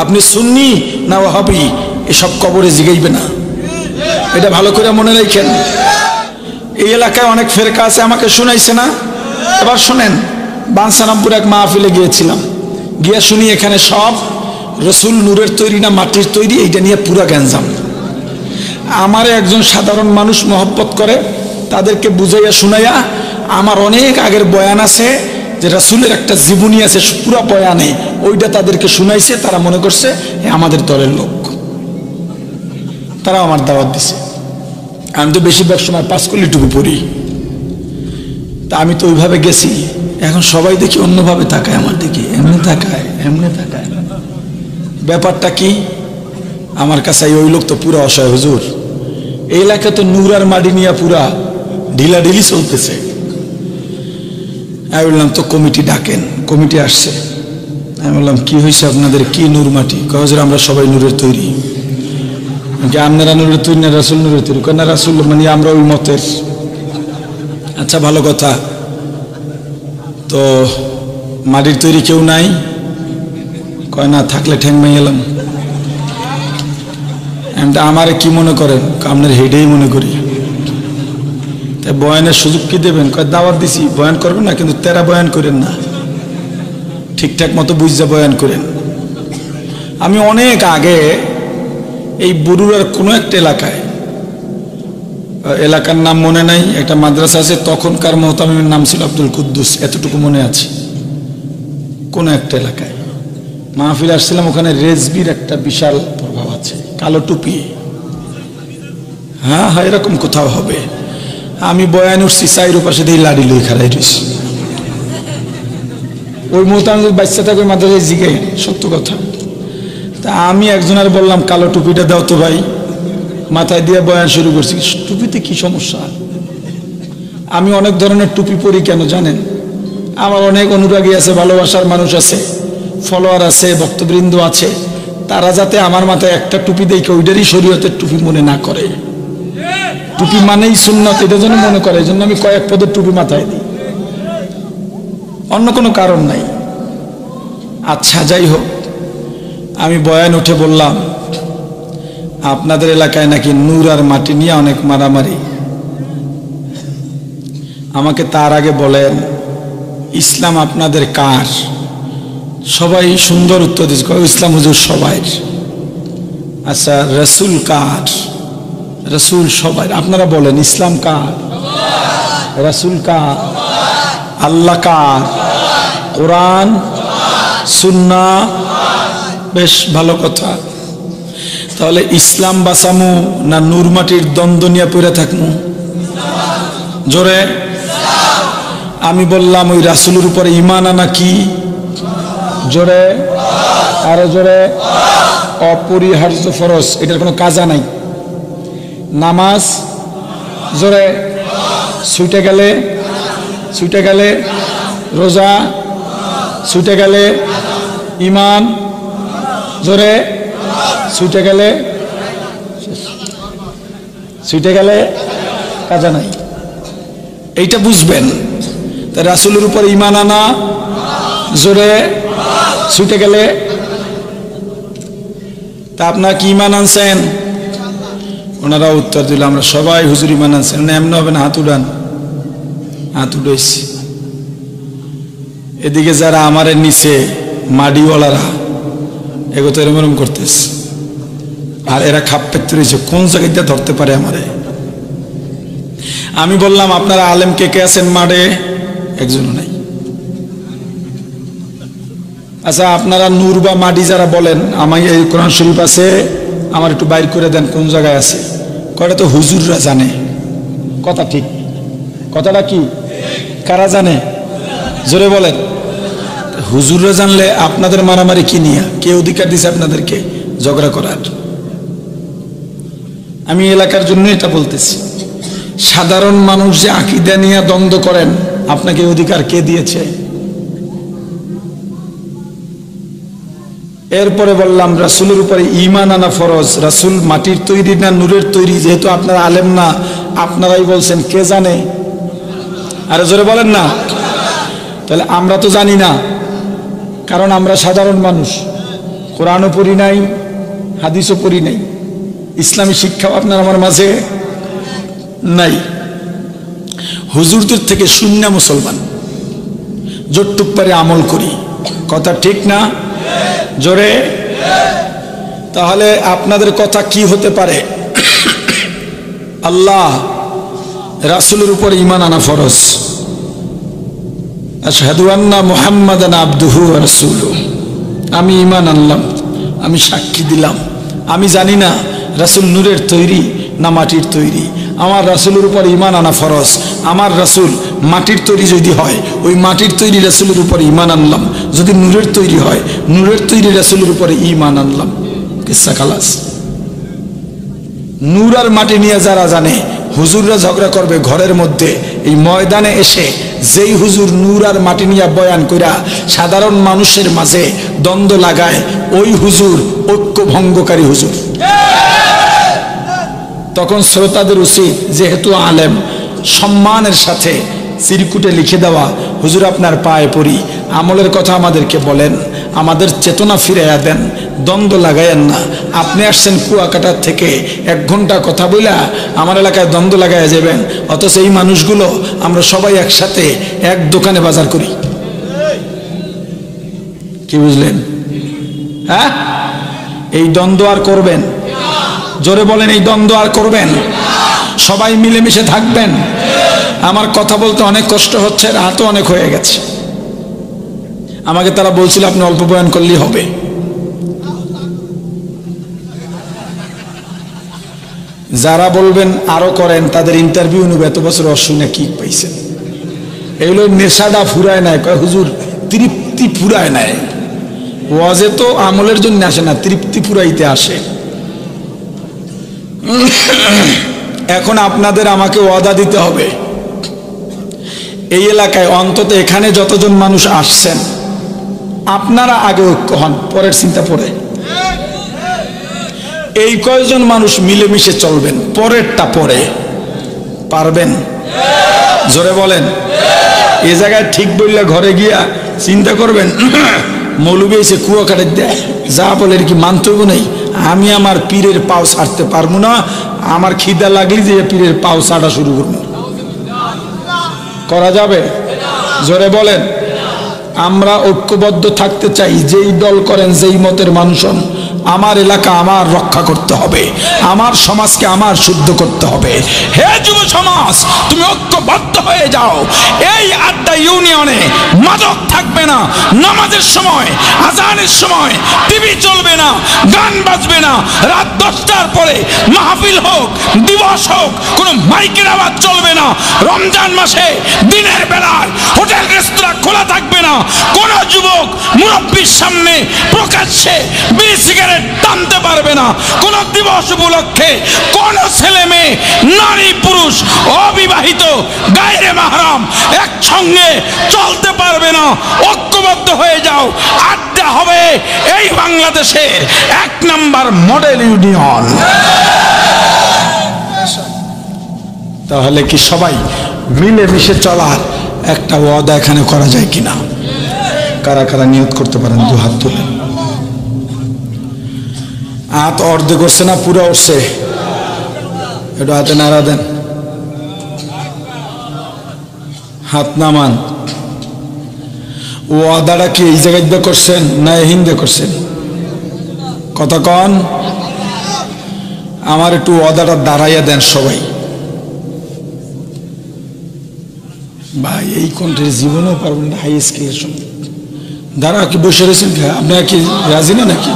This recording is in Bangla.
আপনি সুন্নি না ওয়াহাবি এসব কবরে জিগাইবে না, এটা ভালো করে মনে রাখেন। এই এলাকায় অনেক ফেরকা আছে, আমাকে শুনাইছে না। এবার শুনেন, বাঞ্ছারামপুর এক মাহফিলে গিয়েছিলাম, গিয়া শুনি এখানে সব রসুল নূরের তৈরি না মাটির তৈরি, এইটা নিয়ে পুরা গ্যাঞ্জাম। আমারে একজন সাধারণ মানুষ মহব্বত করে, তাদেরকে বুঝাইয়া শুনাইয়া, আমার অনেক আগের বয়ান আছে যে রাসূলের একটা জীবনী আছে পুরা বয়ানে, ওইটা তাদেরকে শুনাইছে। তারা মনে করছে আমাদের দলের লোক, তারা আমার দাওয়াত দিছে। আমি তো বেশিরভাগ সময় 5 কলি টুপি পরি, তা আমি তো ওইভাবে গেছি। এখন সবাই দেখি অন্যভাবে তাকায় আমার দিকে, এমনি তাকায় এমনি তাকায়। ব্যাপারটা কি? আমার কাছে ওই লোক তো পুরা অসহায়। হুজুর, এই এলাকা তো নূর আর মাটি নিয়ে পুরা ঢিলাঢিলি চলতেছে। আমি বললাম তো কমিটি ডাকেন। কমিটি আসছে। আমি বললাম কি হয়েছে আপনাদের, কি নূর মাটি? হুজুর আমরা সবাই নূরের তৈরি। আপনারা নূরের তৈরি না রাসূল নূরের তৈরি? না রাসূল মানে আমরা ওই মতের। আচ্ছা ভালো কথা, তো মাটির তৈরি কেউ নাই? কয় না, থাকলে ঠ্যাং মাই এলাম। আমারে কি মনে করেন? আপনার হেডেই মনে করি। তাই বয়ানের সুযোগ কি দেবেন? কয় দাওয়াত দিছি, বয়ান করবেন না, কিন্তু তেরা বয়ান করেন না, ঠিকঠাক মতো বুঝা বয়ান করেন। আমি অনেক আগে এই বরুড়ার কোনো একটা এলাকায়, এলাকার নাম মনে নাই, একটা মাদ্রাসা আছে, তখনকার মুহতামিমের নাম ছিল আব্দুল কুদ্দুস, এতটুকু মনে আছে। কোন একটা এলাকায় মাহফিল আসছিলাম, ওখানে রেজবির একটা বিশাল প্রভাব আছে, কালো টুপি। হ্যাঁ হ্যাঁ, এরকম কোথাও হবে। আমি বয়ান উঠছি, চাইর পাশে দিয়ে লাড়ি লই খাড়াই রয়েছি। ওই মুহতামিমের বাচ্চা থাকে মাদ্রাসায় জিগাই, সত্য কথা। তা আমি একজনের বললাম কালো টুপিটা দাও তো ভাই, মাথায় দিয়ে বয়ান শুরু করছি। টুপিতে কি সমস্যা? আমি অনেক ধরনের টুপি পরি, কেন জানেন? আমার অনেক অনুরাগী আছে, ভালোবাসার মানুষ আছে, ফলোয়ার আছে, ভক্তবৃন্দ আছে, তারা যাতে আমার মাথায় একটা টুপি দেখে ওইটারই শরীয়তের টুপি মনে না করে। টুপি মানেই সুন্নাত, এটা যেন মনে করে, এই জন্য আমি কয়েক পদের টুপি মাথায় দিই, অন্য কোনো কারণ নাই। আচ্ছা যাই হোক, আমি বয়ান উঠে বললাম আপনাদের এলাকায় নাকি নূর আর মাটি নিয়ে অনেক মারামারি। আমাকে তার আগে বলেন ইসলাম আপনাদের কার? সবাই সুন্দর উত্তর দিচ্ছে, ইসলাম হুজুর সবাই। আচ্ছা রাসূল কার? রাসূল সবাই। আপনারা বলেন ইসলাম কার? রাসূল কার? আল্লাহ কার? কোরআন সুন্নাহ। বেশ ভালো কথা। তাহলে ইসলাম বাঁচামু না নূর মাটির দ্বন্দ্ব নিয়ে পড়ে থাকমু? জোরে। আমি বললাম ওই রাসূলের উপরে ঈমান আনা কি? জোরে, আরো জোরে। অপরিহার্য ফরজ, এটার কোনো কাজা নাই। নামাজ জোরে, ছুটে গেলে রোজা, ছুটে গেলে ঈমান, জোরে, ছুটে গেলে কাজা নাই। এইটা বুঝবেন। তাই রাসূলের উপর ঈমান আনা, জোরে, ছুটে গেলে। তা আপনারা কি ঈমান আনছেন? ওনারা উত্তর দিল আমরা সবাই হুজুর ঈমান আনছেন। না এমন হবে না, হাত উঠান। হাত উঠেছি। এদিকে যারা আমারে নিচে মাডিওয়ালারা এগোতে এরম করতেছে, আর এরা খাপ পেতে রয়েছে কোন জায়গায় ধরতে পারে আমারে। আমি বললাম আপনারা আলেম কে কে আছেন মাঠে? একজনও নাই। আচ্ছা আপনারা নূর বা মাটি যারা বলেন, আমায় এই কোরআন শরীফ আছে, আমার একটু বাইর করে দেন কোন জায়গায় আছে। কয়টা তো হুজুররা জানে। কথা ঠিক? কথাটা কি? কারা জানে? জোরে বলেন। হুজুররা জানলে আপনাদের মারামারি কি নিয়ে? কে অধিকার দিছে আপনাদেরকে ঝগড়া করার? আমি এলাকার জন্য এটা বলতেছি। সাধারণ মানুষ যে আকীদা নিয়ে দ্বন্দ্ব করেন, আপনাকে অধিকার কে দিয়েছে? এরপরে বললাম রাসূলের উপরে ঈমান আনা ফরজ। রাসূল মাটির তৈরি না নূরের তৈরি? যেহেতু আপনারা আলেম না, আপনারাই বলছেন, কে জানে? আরে জোরে বলেন না। তাহলে আমরা তো জানি না, কারণ আমরা সাধারণ মানুষ। কোরআনও পড়ি নাই, হাদিসও পড়ি নাই, ইসলামী শিক্ষাও আপনার আমার মাঝে নাই। হুজুরদের থেকে শূন্য মুসলমান, যতটুক পারে আমল করি। কথা ঠিক না? জোরে। তাহলে আপনাদের কথা কি হতে পারে? আল্লাহ রাসূলের উপর ঈমান আনা ফরজ। আশহাদু আন্না মুহাম্মাদান আবদুহু ওয়া রাসূলুহু। আমি ঈমান আনলাম, আমি সাক্ষী দিলাম, আমি জানি না রাসূল নূরের তৈরি না মাটির তৈরি। আমার রাসূলের উপর ঈমান আনা ফরজ। আমার রাসূল মাটির তৈরি যদি হয়, ওই মাটির তৈরি রাসূলের উপর ঈমান আনলাম। যদি নূরের তৈরি হয়, নূরের তৈরি রাসূলের উপরে ঈমান আনলাম। কিসসা খালাস। নূর আর মাটি নিয়ে যারা জানে, হুজুররা ঝগড়া করবে ঘরের মধ্যে, এই ময়দানে এসে যেই হুজুর নূর আর মাটি নিয়ে বয়ান কইরা সাধারণ মানুষের মাঝে দ্বন্দ্ব লাগায়, ওই হুজুর ঐক্য ভঙ্গকারী হুজুর। তখন শ্রোতাদের উচিত, যেহেতু আলেম, সম্মানের সাথে চিরকুটে লিখে দেওয়া, হুজুর আপনার পায়ে পড়ি, আমলের কথা আমাদেরকে বলেন, আমাদের চেতনা ফিরাইয়া দেন, দ্বন্দ্ব লাগাইয়েন না। আপনি আসছেন কুয়াকাটার থেকে, 1 ঘন্টা কথা বইলা আমার এলাকায় দ্বন্দ্ব লাগাইয়া যাবেন, অথচ এই মানুষগুলো আমরা সবাই একসাথে এক দোকানে বাজার করি। কি বুঝলেন? হ্যাঁ, এই দ্বন্দ্ব আর করবেন? জোরে বলেন, এই দ্বন্দ্ব আর করবেন? সবাই মিলেমিশে থাকবেন। আমার কথা বলতে অনেক কষ্ট হচ্ছে, রাতও অনেক হয়ে গেছে। আমাকে তারা বলছিল আপনি অল্প বয়ান করলেই হবে। যারা বলবেন আরো করেন, তাদের ইন্টারভিউ নেবে, এত বছর অশুনে কি পাইছেন। এগুলো নেশাটা ফুরায় নাই, কয় হুজুর তৃপ্তি ফুরায় নাই। ওয়াজে তো আমলের জন্য আসে না, তৃপ্তি ফুরাইতে আসে। এখন আপনাদের আমাকে ওয়াদা দিতে হবে, এই এলাকায় অন্তত এখানে যতজন মানুষ আসছেন, আপনারা আগে ঐক্য হন, পরের চিন্তা পরে। এই কয়জন মানুষ মিলেমিশে চলবেন, পরেরটা পরে। পারবেন? জোরে বলেন। এ জায়গায় ঠিক বললে ঘরে গিয়া চিন্তা করবেন, মৌলবী এসে কুয়া কাটে দেয়, যা বলে কি মানতেও নেই। আমি আমার পীরের পাও ছাড়তে পারবো না, আমার খিদা লাগলে যে পীরের পাও ছাড়া শুরু করবো। করা যাবে? জোরে বলেন। আমরা ঐক্যবদ্ধ থাকতে চাই, যেই দল করেন, যেই মতের মানুষ হন, আমার এলাকা আমার রক্ষা করতে হবে, আমার সমাজকে আমার শুদ্ধ করতে হবে। হে যুব সমাজ, তুমি ঐক্যবদ্ধ হয়ে যাও। এই আড্ডা ইউনিয়নে মাদক থাকবে না, নামাজের সময়, আজানের সময় টিভি চলবে না, গান বাজবে না, রাত 10টার পরে মাহফিল হোক, দিবস হোক, কোনো মাইকের আওয়াজ চলবে না। রমজান মাসে দিনের বেলায় হোটেল রেস্তোরাঁ খোলা থাকবে না। কোন যুবক মুরব্বীর সামনে প্রকাশ্যে বিড়ি সিগারেট টানতে পারবে না। কোন দিবস উপলক্ষে কোন ছেলে মেয়ে, নারী পুরুষ, অবিবাহিত, গায়রে মাহরাম একসঙ্গে চলতে পারবে না। ঐক্যবদ্ধ হয়ে যাও। আড্ডা হবে এই বাংলাদেশের 1 নাম্বার মডেল ইউনিয়ন। তাহলে কি সবাই মিলেমিশে চলার একটা ওয়াদা এখানে করা যায় কিনা? কারা কারা নিয়ত করতে পারেন? 2 হাত তুলেন। হাত অর্ধেক করছে না, পুরো উঠছে? একটু হাতে নাড়া দেন, হাত নামান। ওয়াদাটা কি এই জায়গায় দিয়ে করছেন না হিন্দে করছেন? কথা কন। আমার একটু ওয়াদাটা দাঁড়াইয়া দেন সবাই। ভাই এই কণ্ঠের জীবনেও পারবেন না, হাই স্কেলের সঙ্গে। দাঁড়া, কি বসে রয়েছেন? আপনারা কি রাজি না নাকি?